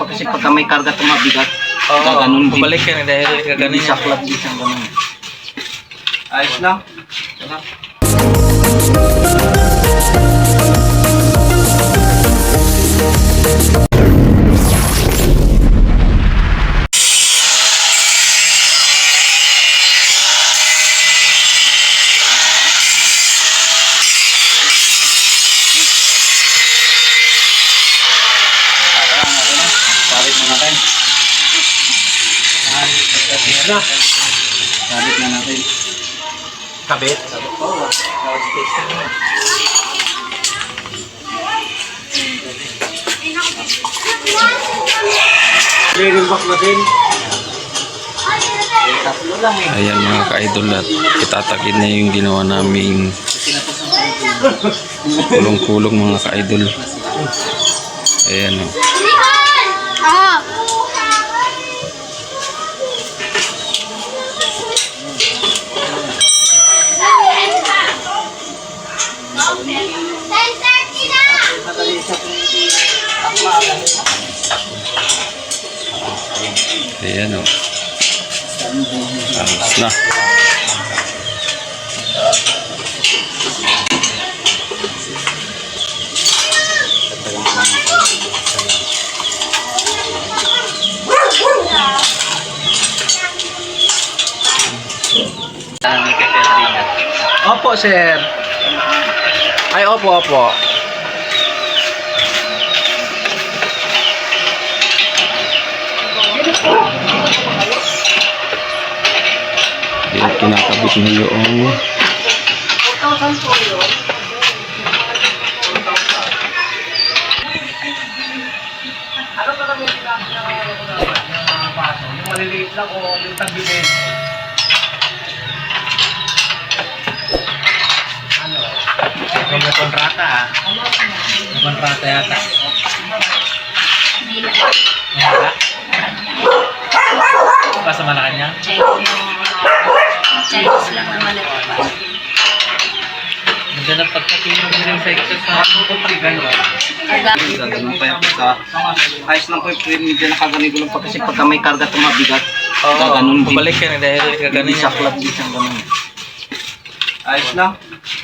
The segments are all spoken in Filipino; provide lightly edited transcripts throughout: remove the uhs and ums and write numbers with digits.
pa kasi pagka may karga at mabigat. Oo, ganun din. bumalik ka na dahil kaganin Hindi sa flat din siyang ganun. Ayos lang. Tara. na. Sabit na natin. Kabit? Oo. Re-reback natin. Ayan mga ka-idol, at itatakid na yung ginawa naming kulong-kulong mga ka-idol. Ayan o. Ayan o. Alas na. Opo, sir. Ay, opo. Ayan, kinakabit na yung Yung maliliit lang o yung tagbilin. May kontrata May kontrata yata. Wala? Pa sa Malacanang? Chinese lang naman ito pa. Maganda pagkatingin mo rin sa exercise sa gano'n. Ganun pa yan. Ayos lang po yung frame medyo nakaganito lang pa kasi pagka may karga at mabigat. Oo, ganun din. bumalik ka na dahil kaganin Hindi sa flat din siyang ganun. Ayos lang.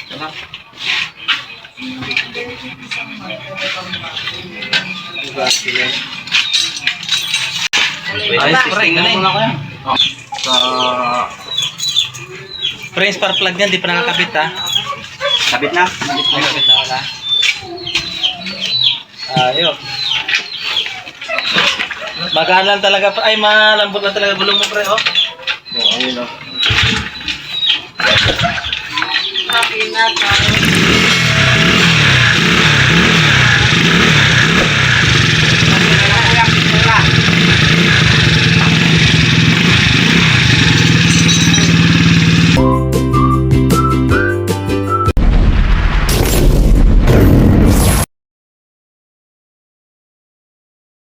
Tara. Ayos, pre, ganun. Muna kaya. Sa Pre, spark plug niyan, di pa nakakabit ha. kabit na. May kabit na wala. Ayos. Magaan lang talaga, ay malambot lang talaga gulong mo pre, oh. Oo, ayun lang. Happy na tayo.